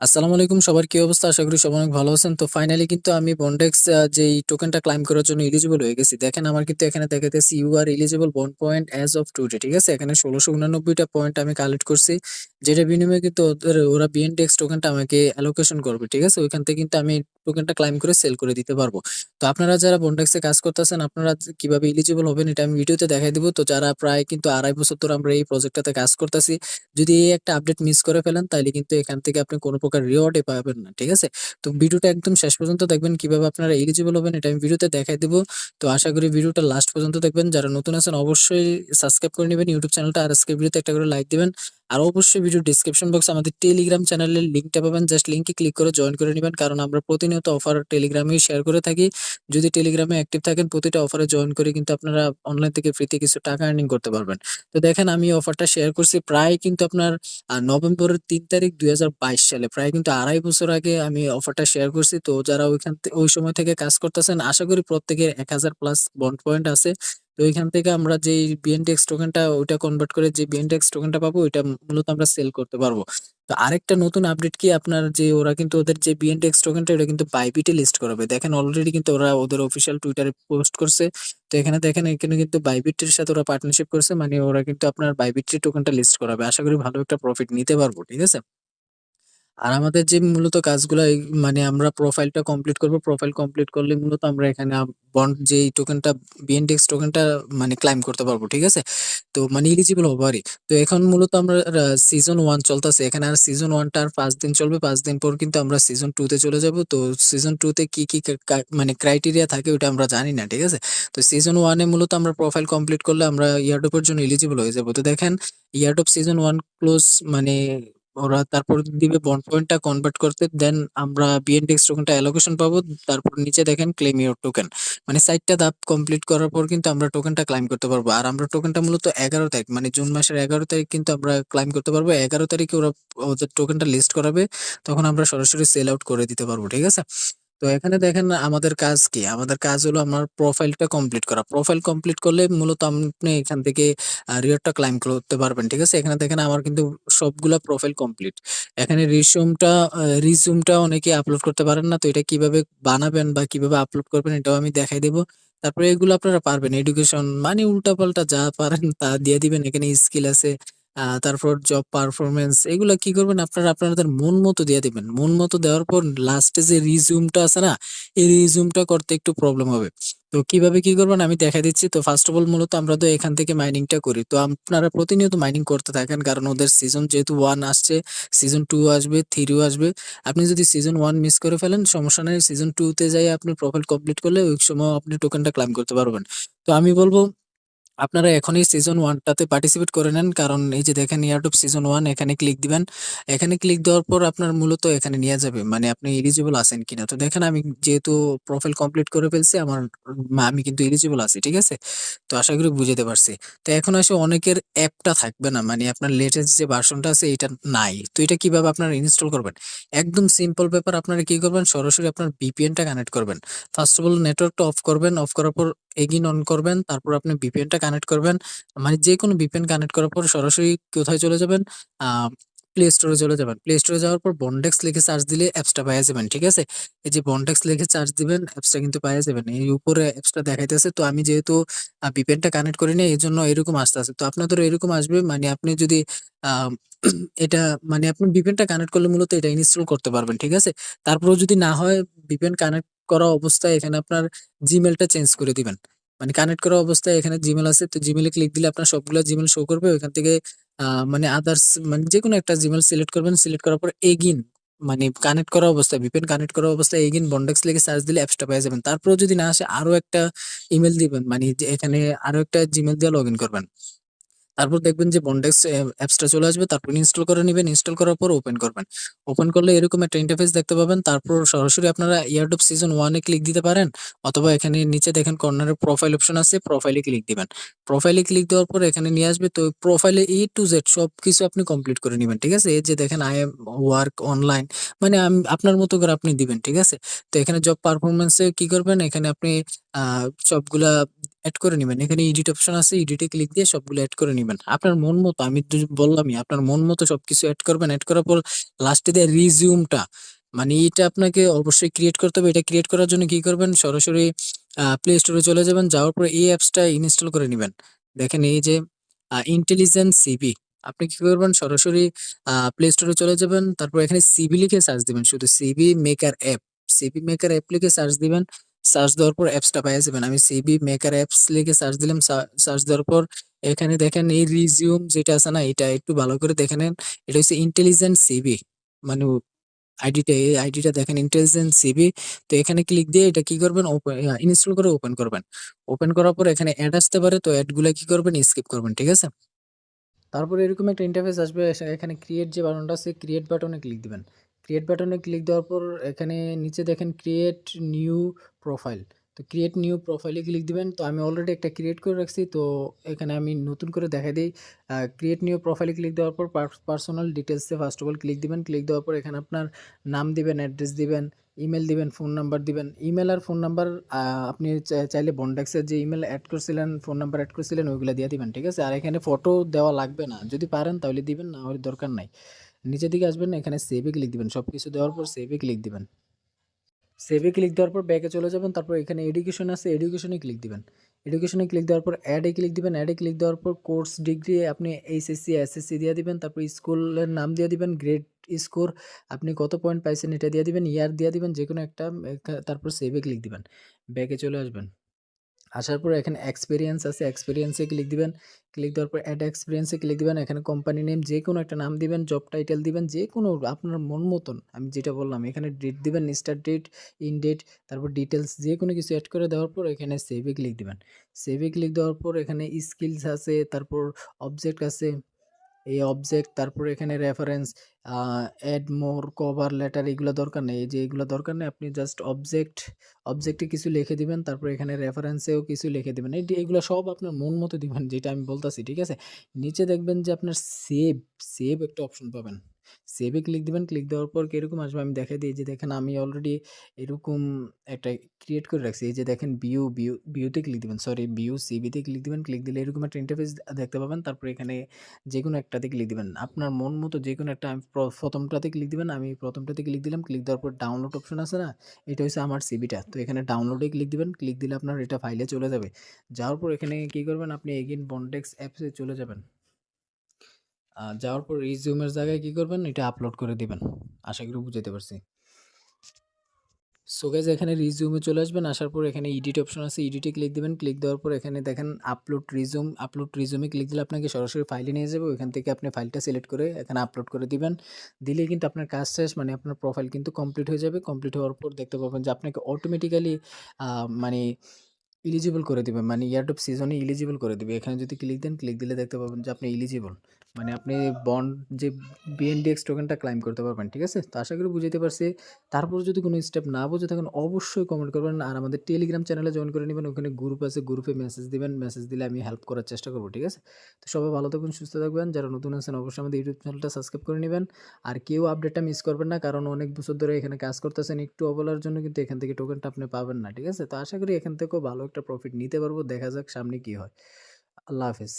আসসালামু আলাইকুম, সবার কি অবস্থা? আশা করি সবাই অনেক ভালো আছেন। তো ফাইনালি কিন্তু আমি বন্ডেক্স যেই টোকেনটা ক্লাইম করার জন্য এলিজিবল হয়ে গেছি। দেখেন আমার কিন্তু এখানে দেখাইতেছে you are eligible bond point as of today. ঠিক আছে? এখানে ১৬৮৯টা পয়েন্ট আমি কালেক্ট করছি। যেটার বিনিময়ে কিন্তু ওরা বিএনডেক্স টোকেনটা আমাকে অ্যালোকেশন করবে। ঠিক আছে? ওইখান থেকে কিন্তু আমি টোকেনটা ক্লাইম করে সেল করে দিতে পারবো। তো আপনারা যারা বন্ডেক্সে কাজ করতেছেন, আপনারা কিভাবে এলিজিবল হবেন এটা আমি ভিডিওতে দেখাই দিব। তো যারা প্রায় কিন্তু ২.৫ বছর ধরে আমরা এই প্রজেক্টটাতে কাজ করতেছি, যদি এই একটা আপডেট মিস করে ফেলেন তাইলে কিন্তু এখান থেকে আপনি কোনো প্রকার রিওয়ার্ডই পাবেন না। ঠিক আছে? তো ভিডিওটা একদম শেষ পর্যন্ত দেখবেন কিভাবে আপনারা এলিজিবল হবেন এটা আমি ভিডিওতে দেখাই দিব। তো আশা করি ভিডিওটা লাস্ট পর্যন্ত দেখবেন। যারা নতুন আছেন অবশ্যই সাবস্ক্রাইব করে নিবেন ইউটিউব চ্যানেলটা, আর আজকের ভিডিওতে একটা করে লাইক দিবেন। আর অবশ্যই ভিডিও ডেসক্রিপশন বক্সে আমাদের টেলিগ্রাম চ্যানেলের লিঙ্কটা পাবেন। জাস্ট লিঙ্কে ক্লিক করে জয়েন করে নিবেন, কারণ আমরা প্রতিনিয়ত অফার টেলিগ্রামে শেয়ার করে থাকি। যদি টেলিগ্রামে অ্যাক্টিভ থাকেন প্রতিটা অফারে জয়েন করে কিন্তু আপনারা অনলাইন থেকে ফ্রিতে কিছু টাকা আর্নিং করতে পারবেন। তো দেখেন আমি অফারটা শেয়ার করছি প্রায় কিন্তু আপনার নভেম্বরের ৩ তারিখ ২০২২ সালে, প্রায় কিন্তু ২.৫ বছর আগে আমি অফারটা শেয়ার করছি। তো যারা ওই সময় থেকে কাজ করতেছেন আশা করি প্রত্যেকের ১,০০০ প্লাস বন্ড পয়েন্ট আছে। তো এখান থেকে আমরা যেই বিএনটিএক্স টোকেনটা ওইটা কনভার্ট করে যে বিএনটিএক্স টোকেনটা পাবো ওইটা মূলত আমরা সেল করতে পারবো। তো আরেকটা নতুন আপডেট কি আপনার, যে ওরা কিন্তু ওদের যে বিএনটিএক্স টোকেনটা ওটা কিন্তু বাইবিটে লিস্ট করাবে। দেখেন অলরেডি কিন্তু ওরা ওদের অফিসিয়াল টুইটারে পোস্ট করছে। তো এখানে দেখেন এখানে কিন্তু বাইবিটের সাথে ওরা পার্টনারশিপ করছে, মানে ওরা কিন্তু আপনার বাইবিটের টোকেনটা লিস্ট করাবে। আশা করি ভালো একটা প্রফিট নিতে পারবো। ঠিক আছে? আর আমাদের যে মূলত কাজগুলা মানে আমরা প্রোফাইলটা কমপ্লিট করব। প্রোফাইল কমপ্লিট করলে মূলত আমরা এখানে বন্ড যেই টোকেনটা বিএনডেক্স টোকেনটা মানে ক্লাইম করতে পারবো। ঠিক আছে? তো মানে এলিজিবল হবো আরকি। তো এখন মূলত আমরা সিজন 1 চলতেছে। এখানে আর সিজন 1 টা আর ৫ দিন চলবে। ৫ দিন পর কিন্তু আমরা সিজন 2 তে চলে যাব। তো সিজন 2 তে কি মানে ক্রাইটেরিয়া থাকে ওটা আমরা জানি না। ঠিক আছে? তো সিজন 1 এ মূলত আমরা প্রোফাইল কমপ্লিট করলে আমরা ইয়ারড্রপ এর জন্য এলিজিবল হয়ে যাব। তো দেখেন ইয়ারড্রপ সিজন 1 ক্লোজ, মানে ওরা তারপর দিবে বন্ড পয়েন্টটা কনভার্ট করতে, দেন আমরা বিএনটিএক্স টোকেনটা অ্যালোকেশন পাবো। তারপর নিচে দেখেন ক্লেম ইওর টোকেন, মানে ৪টা ধাপ কমপ্লিট করার পর কিন্তু আমরা টোকেনটা ক্লাইম করতে পারবো। আর আমরা টোকেনটা মূলত ১১ তারিখ, মানে জুন মাসের ১১ তারিখ কিন্তু আমরা ক্লাইম করতে পারবো। ১১ তারিখে ওরা ওদের টোকেনটা লিস্ট করাবে, তখন আমরা সরাসরি সেল আউট করে দিতে পারবো। ঠিক আছে? তো এখানে দেখেন আমাদের কাজ কি? আমাদের কাজ হলো আমার প্রোফাইলটা কমপ্লিট করা। প্রোফাইল কমপ্লিট করলে মূলত আপনি এখান থেকে রিওয়ার্ডটা ক্লাইম করতে পারবেন। ঠিক আছে? এখানে দেখেন আমার কিন্তু সবগুলা প্রোফাইল কমপ্লিট। এখানে রিজিউমটা অনেকে আপলোড করতে পারেন না। তো এটা কিভাবে বানাবেন বা কিভাবে আপলোড করবেন এটাও আমি দেখাই দেব। তারপরে এগুলো আপনারা পারবেন। এডুকেশন মানে উল্টাপাল্টা যা পারেন তা দিয়ে দিবেন। এখানে স্কিল আছে। তারপর জব পারফরম্যান্স এগুলা কি করবেন আপনারা আপনাদের মন মতো দিয়ে দিবেন। মন মতো দেওয়ার পর লাস্টে যে রিজিউমটা আছে না, এই রিজিউমটা করতে একটু প্রবলেম হবে। তো কিভাবে কি করবেন আমি দেখাই দিচ্ছি। তো ফার্স্ট অফ অল মূলত আমরা তো এখান থেকে মাইনিংটা করি। তো আপনারা প্রতিনিয়ত মাইনিং করতে থাকেন, কারণ ওদের সিজন যেহেতু 1 আসছে, সিজন 2 আসবে, 3 ও আসবে। আপনি যদি সিজন 1 মিস করে ফেলেন সমস্যা নাই। সিজন 2 তে যাই আপনি প্রোফাইল কমপ্লিট করলে ওই সময় আপনি টোকেনটা ক্লেইম করতে পারবেন। তো আমি বলব আপনারা এখনই সিজন 1 টাতে পার্টিসিপেট করে নেন। কারণ এই যে দেখেন ইয়ারড্রপ সিজন 1 এখানে ক্লিক দিবেন। এখানে ক্লিক দেওয়ার পর আপনার মূলত এখানে নিয়ে যাবে। মানে আপনি এলিজিবল আছেন কিনা। তো দেখেন আমি যেহেতু প্রোফাইল কমপ্লিট করে ফেলছি আমি কিন্তু এলিজিবল আছি। ঠিক আছে? তো আশা করি বুঝাতে পারছি। তো এখন আসে অনেকের অ্যাপটা থাকবে না। মানে আপনার লেটেস্ট যে ভার্সনটা আছে এটা নাই। তো এটা কিভাবে আপনারা ইনস্টল করবেন? একদম সিম্পল ব্যাপার। আপনারা কি করবেন? সরাসরি আপনার ভিপিএনটা কানেক্ট করবেন। ফার্স্ট অফ অল নেটওয়ার্কটা অফ করবেন। অফ করার পর এগিন অন করবেন। তারপর আপনি ভিপিএনটা কানেক্ট করবেন। মানে যেকোনো ভিপিএন কানেক্ট করার পর সরাসরি কোথায় চলে যাবেন? আ প্লে স্টোরে চলে যাবেন। প্লে স্টোরে যাওয়ার পর বন্ডেক্স লিখে সার্চ দিলে অ্যাপসটা পাইয়া যাবেন। ঠিক আছে? এই যে বন্ডেক্স লিখে সার্চ দিবেন অ্যাপসটা কিন্তু পাইয়া যাবেন। এই উপরে অ্যাপসটা দেখাইতেছে। তো আমি যেহেতু ভিপিএনটা কানেক্ট করি নাই এজন্য এরকম আসতেছে। তো আপনাদেরও এরকম আসবে। মানে আপনি যদি আ এটা মানে আপনি ভিপিএনটা কানেক্ট করলে মূলত এটা ইনস্টল করতে পারবেন। ঠিক আছে? তারপরেও যদি না হয় ভিপিএন কানেক্ট করা অবস্থায় এখানে আপনার জিমেইলটা চেঞ্জ করে দিবেন। মানে কানেক্ট করা অবস্থায় এখানে জিমেইল আছে। তো জিমেইলে ক্লিক দিলে আপনার সবগুলা জিমেইল শো করবে। ওইখান থেকে মানে আদার্স মানে যেকোনো একটা জিমেইল সিলেক্ট করবেন। সিলেক্ট করার পর এগিন, মানে কানেক্ট করা অবস্থায় ভিপিএন কানেক্ট করা অবস্থায় এগিন বন্ডেক্স লিখে সার্চ দিলে অ্যাপসটা পেয়ে যাবেন। তারপরেও যদি না আসে আরো একটা ইমেইল দিবেন। মানে যে এখানে আরো একটা জিমেইল দিয়ে লগইন করবেন। তারপর দেখবেন যে বন্ডেক্স অ্যাপসটা চলে আসবে। তারপর ইনস্টল করে নিবেন। ইনস্টল করার পর ওপেন করবেন। ওপেন করলে এরকম একটা ইন্টারফেস দেখতে পাবেন। তারপর সরাসরি আপনারা ইয়ারড্রপ সিজন 1 এ ক্লিক দিতে পারেন, অথবা এখানে নিচে দেখেন কর্নারে প্রোফাইল অপশন আছে, প্রোফাইলে ক্লিক দিবেন। প্রোফাইলে ক্লিক দেওয়ার পর এখানে নিয়ে আসবে। তো প্রোফাইলে A to Z সবকিছু আপনি কমপ্লিট করে নিবেন। ঠিক আছে? এই যে দেখেন আই এম ওয়ার্ক অনলাইন, মানে আপনার মতো করে আপনি দিবেন। ঠিক আছে? তো এখানে জব পারফরম্যান্স এ কি করবেন? এখানে আপনি আ সবগুলা এড করে নিবেন। এখানে এডিট অপশন আছে, এডিটে ক্লিক দিয়ে সবগুলো এড করে নিবেন। আপনার মন মতো, আমি তো বললামই, আপনার মন মতো সবকিছু এড করবেন। এড করার পর লাস্টে দিয়ে রিজিউমটা, মানে এটা আপনাকে অবশ্যই ক্রিয়েট করতে হবে। এটা ক্রিয়েট করার জন্য কি করবেন, সরাসরি প্লে স্টোরে চলে যাবেন, যাওয়ার পর এই অ্যাপসটা ইনস্টল করে নিবেন। দেখেন এই যে ইন্টেলিজেন্ট সিবি, আপনি কি করবেন, সরাসরি প্লে স্টোরে চলে যাবেন, তারপর এখানে সিবি লিখে সার্চ দিবেন, শুধু CB maker app, CB maker app লিখে সার্চ দিবেন। সার্চ দেওয়ার পর অ্যাপসটা পেয়ে যাবেন। আমি সিবি মেকার অ্যাপস লিখে সার্চ দিলাম। সার্চ দেওয়ার পর এখানে দেখেন এই রিজিউম যেটা আছে না, এটা একটু ভালো করে দেখে নেন। এটা হচ্ছে ইন্টেলিজেন্ট সিবি, মানে আইডিটা, এই আইডিটা দেখেন ইন্টেলিজেন্ট সিবি। তো এখানে ক্লিক দিয়ে এটা কি করবেন, ইনস্টল করে ওপেন করবেন। ওপেন করার পর এখানে অ্যাড আসতে পারে, তো অ্যাড গুলা কি করবেন, স্কিপ করবেন, ঠিক আছে। তারপরে এরকম একটা ইন্টারফেস আসবে, এখানে ক্রিয়েট যে বাটনটা আছে, ক্রিয়েট বাটনে ক্লিক দিবেন। ক্রিয়েট বাটনে ক্লিক দেওয়ার পর এখানে নিচে দেখেন ক্রিয়েট নিউ প্রোফাইল, তো ক্রিয়েট নিউ প্রোফাইলে ক্লিক দিবেন। তো আমি অলরেডি একটা ক্রিয়েট করে রাখছি, তো এখানে আমি নতুন করে দেখা দিই। ক্রিয়েট নিউ প্রোফাইলে ক্লিক দেওয়ার পর পার্সোনাল ডিটেলসে ফার্স্ট অফ অল ক্লিক দিবেন। ক্লিক দেওয়ার পর এখানে আপনার নাম দিবেন, অ্যাড্রেস দিবেন, ইমেল দিবেন, ফোন নাম্বার দিবেন। ইমেল আর ফোন নাম্বার আপনি চাইলে বন্ডেক্সের যে ইমেল অ্যাড করছিলেন, ফোন নাম্বার অ্যাড করছিলেন, ওইগুলো দিয়ে দিবেন, ঠিক আছে। আর এখানে ফটো দেওয়া লাগবে না, যদি পারেন তাহলে দিবেন, না হলে দরকার নাই। নিচের দিকে আসবেন, এখানে সেভে ক্লিক দিবেন, সব কিছু দেওয়ার পর সেভে ক্লিক দিবেন। সেভে ক্লিক দেওয়ার পর ব্যাকে চলে যাবেন, তারপর এখানে এডুকেশন আছে, এডুকেশনে ক্লিক দিবেন। এডুকেশনে ক্লিক দেওয়ার পর অ্যাডে ক্লিক দিবেন। অ্যাডে ক্লিক দেওয়ার পর কোর্স ডিগ্রি আপনি এইচএসসি এসএসসি দিয়ে দিবেন, তারপর স্কুলের নাম দিয়ে দিবেন, গ্রেড স্কোর আপনি কত পয়েন্ট পাইছেন এটা দিয়ে দিবেন, ইয়ার দিয়ে দিবেন যে কোনো একটা, তারপর সেভে ক্লিক দিবেন। ব্যাকে চলে আসবেন, আসার পর এখানে এক্সপেরিয়েন্স আছে, এক্সপেরিয়েন্সে ক্লিক দিবেন। ক্লিক দেওয়ার পর অ্যাড এক্সপেরিয়েন্সে ক্লিক দিবেন। এখানে কোম্পানি নেম যে কোনো একটা নাম দিবেন, জব টাইটেল দিবেন, যে কোনো আপনার মন মতন, আমি যেটা বললাম। এখানে ডেট দিবেন, স্টার্ট ডেট, ইন ডেট, তারপর ডিটেলস যে কোনো কিছু অ্যাড করে দেওয়ার পর এখানে সেভে ক্লিক দিবেন। সেভে ক্লিক দেওয়ার পর এখানে স্কিলস আছে, তারপর অবজেক্ট আছে, এই অবজেক্ট, তারপরে এখানে reference, add more, cover letter, এগুলো দরকার নেই। এই যে এগুলো দরকার নেই, আপনি জাস্ট অবজেক্টে কিছু লিখে দিবেন, তারপরে এখানে রেফারেন্সেও কিছু লিখে দিবেন। এগুলো সব আপনার মন মতো দিবেন, যেটা আমি বলতাছি, ঠিক আছে। নিচে দেখবেন যে আপনার সেভ, সেভ একটা অপশন পাবেন। সেভে ক্লিক দিবেন। ক্লিক দেওয়ার পর কিরকম আসবে আমি দেখাই দিই। এই যে দেখেন আমি অলরেডি এরকম একটা ক্রিয়েট করে রাখছি। এই যে দেখেন ভিউতে ক্লিক দিবেন, সরি ভিউ সিভিতে ক্লিক দিবেন। ক্লিক দিলে এরকম একটা ইন্টারফেস দেখতে পাবেন। তারপর এখানে যেকোনো একটাতে ক্লিক দিবেন। আপনার মন মতো যেকোনো একটা, আমি ১ম টাতে ক্লিক দিবেন। আমি ১ম টাতে ক্লিক দিলাম। ক্লিক দেওয়ার পর ডাউনলোড অপশন আছে না? এটা হইছে আমার সিভিটা। তো এখানে ডাউনলোডে ক্লিক দিবেন। ক্লিক দিলে আপনার এটা ফাইলে চলে যাবে। যাওয়ার পর এখানে কি করবেন? আপনি এগেইন বন্ডেক্স অ্যাপসে চলে যাবেন। যাওয়ার পর রিজিউমের জায়গায় কি করবেন? এটা আপলোড করে দিবেন। আশা করি বুঝাইতে পারছি। সো গাইস, এখানে রিজিউমে চলে আসবেন। আসার পর এখানে এডিট অপশন আছে, এডিটে ক্লিক দিবেন। ক্লিক দেওয়ার পর এখানে দেখেন আপলোড রিজিউমে ক্লিক দিলে আপনাকে সরাসরি ফাইলে নিয়ে যাবে। ওইখান থেকে আপনি ফাইলটা সিলেক্ট করে এখানে আপলোড করে দিবেন। দিলেই কিন্তু আপনার কাজ শেষ, মানে আপনার প্রোফাইল কিন্তু কমপ্লিট হয়ে যাবে। কমপ্লিট হওয়ার পর দেখতে পাবেন যে আপনাকে অটোমেটিক্যালি মানে এলিজিবল করে দিবে, মানে ইয়ারডপ সিজনে এলিজিবল করে দিবে। এখানে যদি ক্লিক দেন, ক্লিক দিলে দেখতে পাবেন যে আপনি এলিজিবল, মানে আপনি বন্ড যে বিএনডিএক্স টোকেনটা ক্লাইম করতে পারবেন, ঠিক আছে। তো আশা করি বুঝাইতে পারছি। তারপর যদি কোনো স্টেপ না বুঝে থাকেন অবশ্যই কমেন্ট করবেন, আর আমাদের টেলিগ্রাম চ্যানেলে জয়েন করে নেবেন। ওখানে গ্রুপ আছে, গ্রুপে মেসেজ দিবেন, মেসেজ দিলে আমি হেল্প করার চেষ্টা করবো, ঠিক আছে। তো সবাই ভালো থাকুন, সুস্থ থাকবেন। যারা নতুন আছেন অবশ্যই আমাদের ইউটিউব চ্যানেলটা সাবস্ক্রাইব করে নেবেন। আর কেউ আপডেটটা মিস করবেন না, কারণ অনেক বছর ধরে এখানে কাজ করতেছেন, একটু অবলার জন্য কিন্তু এখান থেকে টোকেনটা আপনি পাবেন না, ঠিক আছে। তো আশা করি এখান থেকেও ভালো একটা প্রফিট নিতে পারবো। দেখা যাক সামনে কি হয়। আল্লাহ হাফেজ।